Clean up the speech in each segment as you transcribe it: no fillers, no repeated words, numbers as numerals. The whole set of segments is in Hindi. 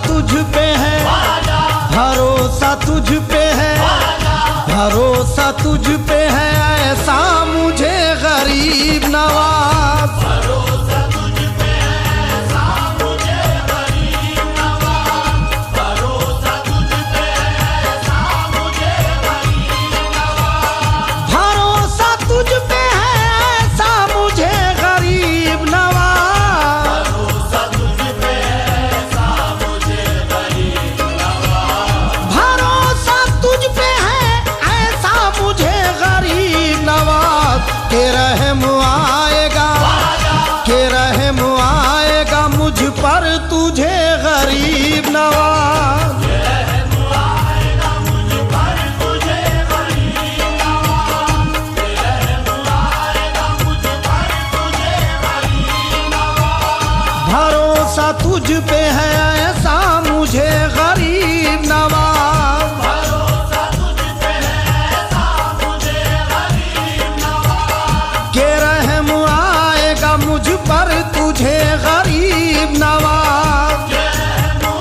तुझ पे है, भरोसा तुझ पे है, भरोसा तुझ पे है ऐसा मुझे गरीब नवाज। भरोसा तुझ पे है ऐसा मुझे गरीब नवाज, भरोसा तुझ पे है ऐसा मुझे गरीब नवाज, भरोसा तुझ पे है ऐसा मुझे गरीब नवाज, भरोसा तुझ पे है ऐसा मुझे गरीब नवाज, भरोसा तुझ पे है ऐसा मुझे गरीब नवाज। के रहम आएगा, के रहम आएगा मुझ पर तुझे गरीब नवाज। आएगा मुझ पर तुझे गरीब नवाज, आएगा मुझ पर तुझे गरीब नवाज, भरोसा तुझ पे है ऐसा मुझे गरीब नवाज, भरोसा तुझ पे है ऐसा मुझे गरीब नवाज, के रहम आएगा मुझ पर तुझे गरीब नवाज।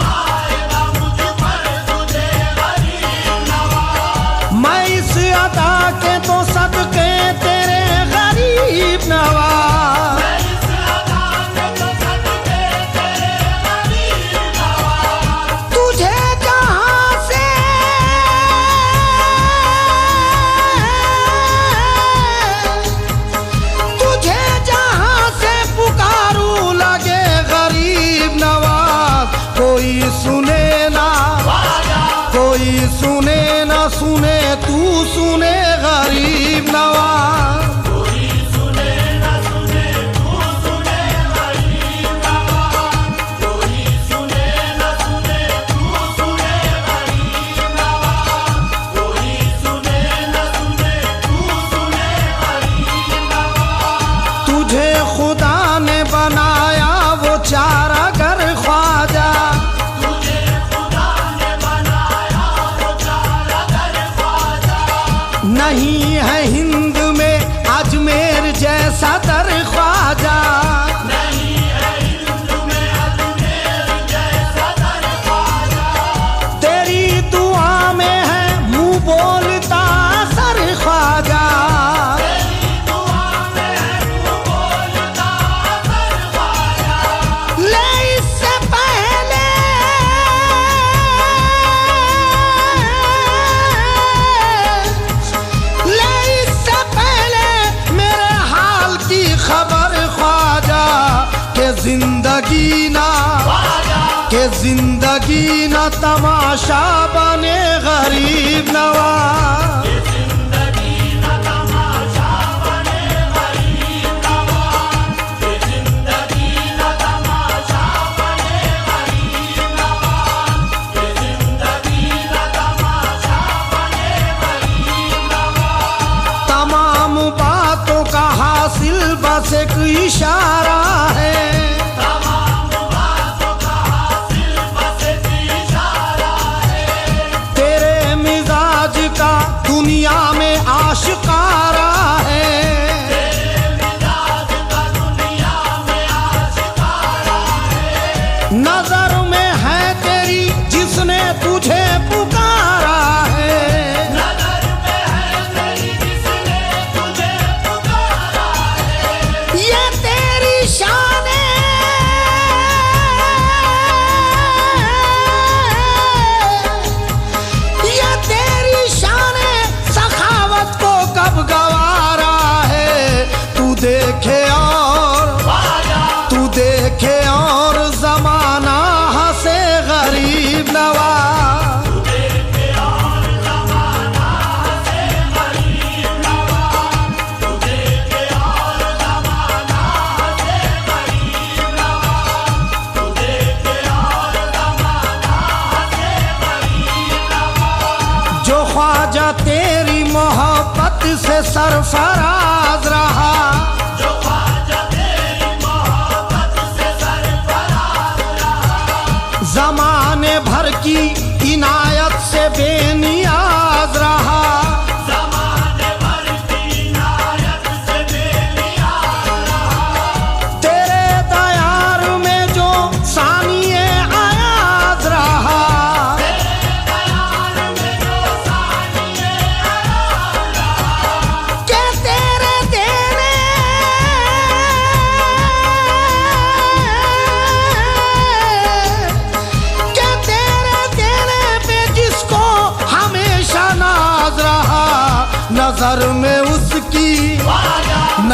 आएगा मुझ पर तुझे गरीब नवाज, मैं इस अदा के तो सदके तेरे गरीब नवाज, इस अदा के तो सदके तेरे गरीब नवाज, तुझे जहां से तुझे जहां से पुकारूं लगे गरीब नवाज। कोई सुने ना, कोई सुने ना सुने तू सुने गरीब नवाज। कोई सुने न सुने तू सुने गरीब नवाज, कोई सुने न सुने तू सुने गरीब नवाज, कोई सुने न सुने तू सुने गरीब नवाज, तुझे खुदा ने बनाया वो चारागर ख्वाजा, तुझे खुदा ने बनाया वो चारागर ख्वाजा, नहीं है हिंद में अजमेर जैसा दर ख्वाजा। नहीं है हिंद में अजमेर जैसा दर ख्वाजा, तेरी दुआ में है मुंह बोलता सर ख्वाजा। तेरी दुआ में है तू बोलता सर ख्वाजा, ले इससे पहले ले इससे पहले मेरे हाल की खबर ख्वाजा, के जिंदगी ना, के जिंदगी ना तमाशा बने गरीब नवाज। जिंदगी न तमाशा बने गरीब नवाज, जिंदगी न तमाशा बने गरीब नवाज, जिंदगी न तमाशा बने गरीब नवाज, तमाम बातों का हासिल बस एक इशारा है, तमाम बातों का हासिल बस एक इशारा है, तेरे मिजाज का दुनिया में आशिकारा है। तेरे मिजाज का दुनिया में आशिकारा है, नजर में है तेरी जिसने तुझे पुकारा है, नजर में है तेरी जिसने तुझे पुकारा है, ये तेरी शान है, ये तेरी शान है, सखावत को कब गवारा है। तू देखे और जमाना हंसे गरीब नवाज। देखे और ज़माना हंसे गरीब नवाज, तू देखे और ज़माना हंसे गरीब नवाज, तू देखे और ज़माना हंसे गरीब नवाज, जो ख्वाजा तेरी मोहब्बत से सरफराज रहा, जो ख्वाजा तेरी मोहब्बत से सरफराज रहा, जमाने भर की इनायत से बेनियाज रहा। ज़माने भर की इनायत से बेनियाज रहा, तेरे दयार में जो सानिए आयाज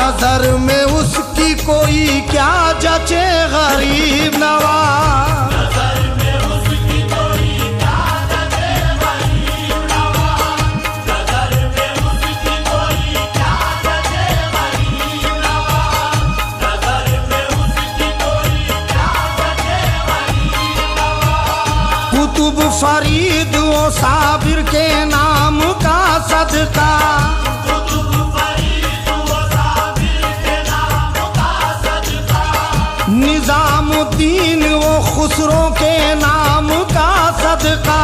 नजर में उसकी कोई क्या जचे गरीब नवाज। नजर में उसकी कोई क्या जचे गरीब नवाज। नजर में उसकी कोई क्या जचे गरीब नवाज। नजर में उसकी कोई क्या जचे गरीब नवाज। कुतुब फरीद ओ साबिर के नाम का सदका, निजामुद्दीन वो खुसरो के नाम का सदका,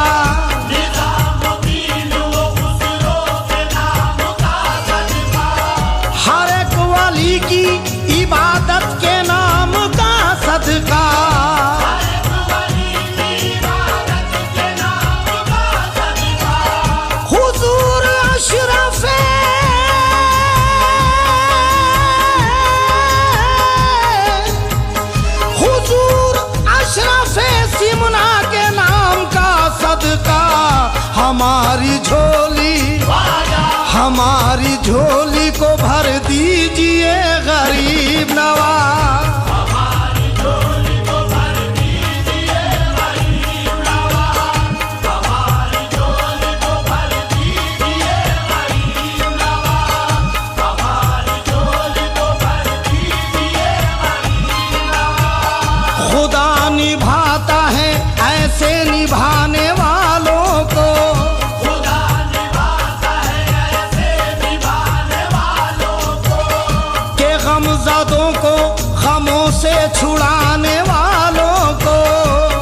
निजामुद्दीन वो खुसरो के नाम का सदका। हर एक वली की इबादत के नाम का सदका, हर एक वली की इबादत के नाम का सदका। हुजूर अशरफे सिमना के नाम का सदका। हमारी झोली को भर दीजिए गरीब नवाज। हमारी झोली को भर दीजिए गरीब नवाज। हमारी झोली को भर दीजिए गरीब नवाज। हमारी झोली को भर दीजिए गरीब नवाज। खुदा निभाता है ऐसे निभाने वालों को, खुदा निभाता है ऐसे निभाने वालों को। के गमज़दों को गमों से छुड़ाने वालों को,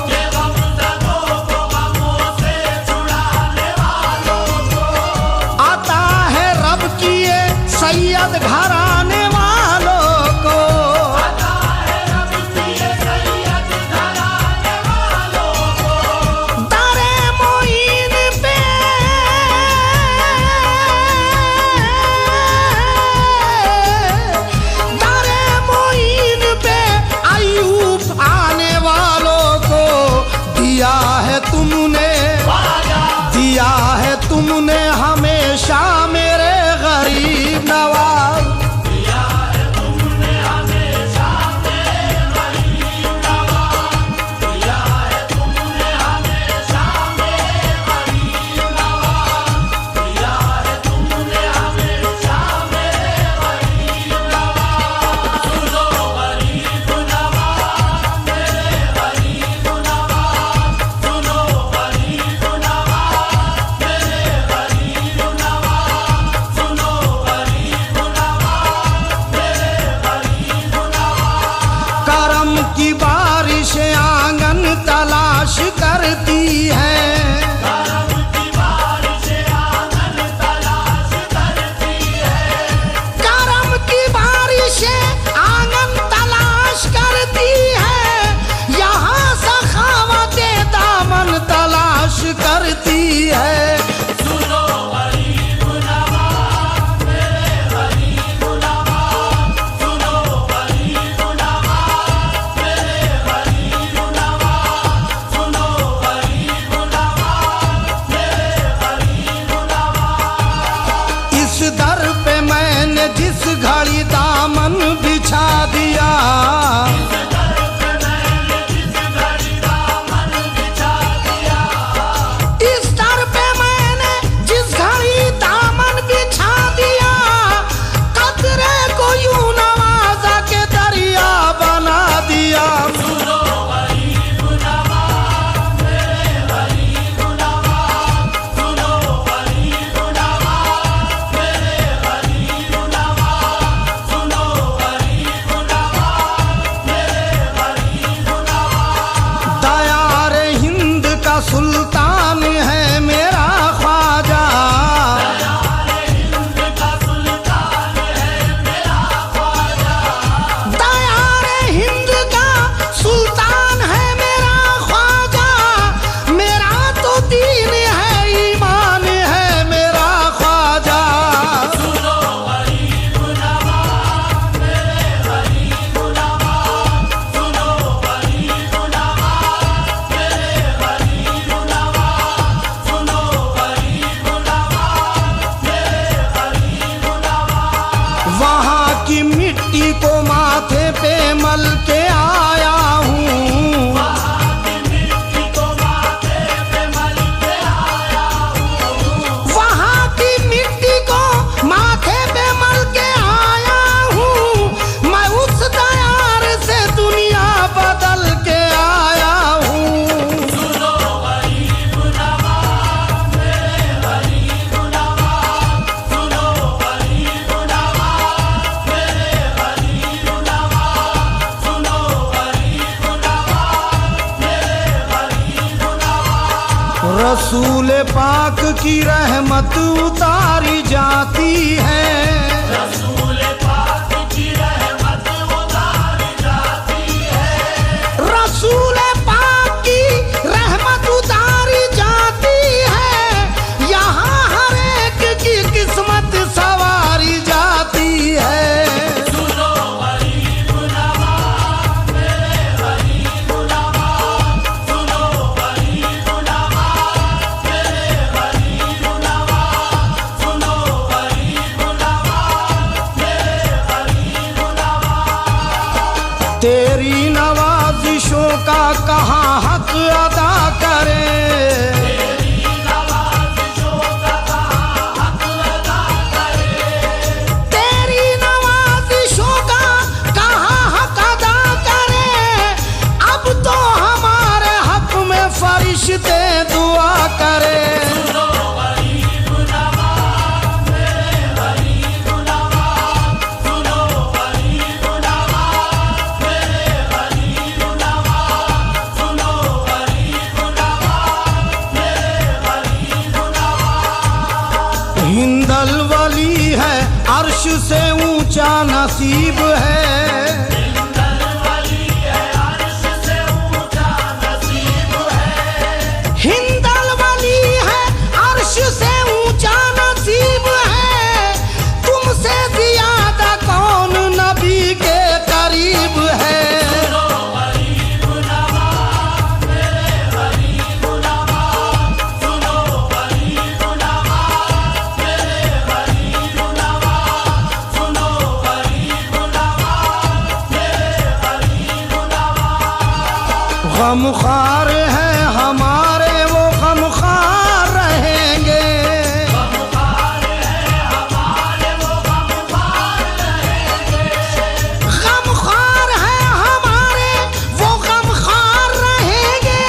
के गमज़दों को गमों से छुड़ाने वालों को। आता है रब की ये सैयद घराने वालों को। आता है रब की ये सैयद घराने वालों को। दारे मोइन पे दारे मोइन पे अयूब आने वालों को दिया है तुमने हमेशा मेरे गरीब नवाज। दिया है तुमने हमेशा मेरे गरीब नवाज। दिया है तुमने हमेशा मेरे गरीब नवाज। दिया है तुमने हमेशा मेरे गरीब नवाज। सुनो गरीब नवाज मेरे गरीब नवाज। सुनो गरीब नवाज मेरे गरीब नवाज। सुनो गरीब नवाज मेरे गरीब नवाज। करम की बारिश आंगन तलाश करती है, करम की बारिश आंगन तलाश करती है। करम की बारिश आंगन तलाश करती है। यहाँ सखावते दामन तलाश करती है। सुनो गरीब नवाज मेरे गरीब नवाज। सुनो गरीब नवाज मेरे गरीब नवाज। सुनो गरीब नवाज मेरे गरीब नवाज। इस दर पे मैंने जिस घड़ी दामन बिछा दिया, जिस घड़ी दामन बिछा दिया। इस दर पे मैंने जिस घड़ी दामन बिछा दिया, कतरे को यूं नवाजा के दरिया बना दिया। सुनो गरीब नवाज मेरे गरीब नवाज। सुनो गरीब नवाज मेरे गरीब नवाज। सुनो गरीब नवाज मेरे गरीब नवाज। दयार हिंद का सुल्तान है मेरा ख्वाजा, यार हिंद का सुल्तान है मेरा ख्वाजा। दयार हिंद का सुल्तान है मेरा ख्वाजा। मेरा तो दीन है ईमान है मेरा ख्वाजा। सुनो गरीब नवाज मेरे गरीब नवाज। सुनो गरीब नवाज मेरे गरीब नवाज। रसूल पाक की रहमत उतारी जाती है। रसूल पाक की रहमत उतारी जाती है। रसूल पाक की रहमत उतारी जाती है। यहाँ हर एक की किस्मत सवारी जाती है। सुनो गरीब नवाज मेरे गरीब नवाज, सुनो गरीब नवाज मेरे गरीब नवाज, सुनो गरीब नवाज मेरे गरीब नवाज। तेरी नवाजिशों का कहाँ हक अदा करें। तेरी नवाज़िशों का कहाँ हक अदा करें। तेरी नवाजिशों का कहाँ हक अदा करें। अब तो हमारे हक में फरिश्ते दुआ करें। सुनो गरीब नवाज मेरे गरीब नवाज, सुनो गरीब नवाज मेरे गरीब नवाज, सुनो गरीब नवाज मेरे गरीब नवाज। हिंदल वली है अर्श से ऊंचा नसीब है। हिंदल वली है अर्श से ऊंचा नसीब है। हिंदल वली है अर्श से ऊंचा नसीब है। तुमसे ज्यादा कौन नबी के करीब है। सुनो गरीब नवाज मेरे गरीब नवाज, सुनो गरीब नवाज मेरे गरीब नवाज, सुनो गरीब नवाज मेरे गरीब नवाज। गमख्वार है हमारे वो गमख्वार रहेंगे। गमख्वार है हमारे वो गमख्वार रहेंगे। गमख्वार है हमारे वो गमख्वार रहेंगे।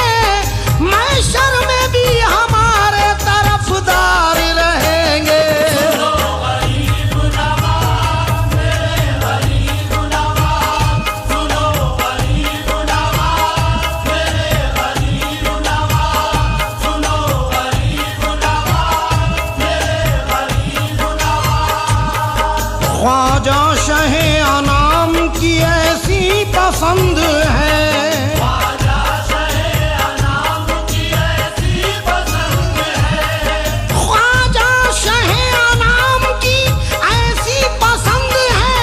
महशर में भी हमारे तरफदार रहेंगे। सुनो गरीब नवाज मेरे गरीब नवाज, सुनो गरीब नवाज मेरे गरीब नवाज, सुनो गरीब नवाज मेरे गरीब नवाज। ख्वाजा शहे अनाम की ऐसी पसंद है। ख्वाजा शहे अनाम की ऐसी पसंद है। ख्वाजा शहे अनाम की ऐसी पसंद है।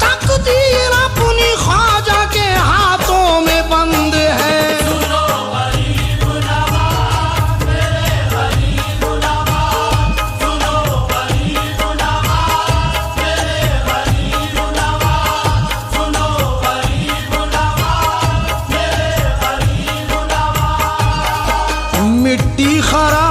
तकदीर अपनी ख्वाजा के हाथों में बंद है। सुनो गरीब नवाज मेरे गरीब नवाज, सुनो गरीब नवाज मेरे गरीब नवाज, सुनो गरीब नवाज मेरे गरीब नवाज। मिट्टी खरा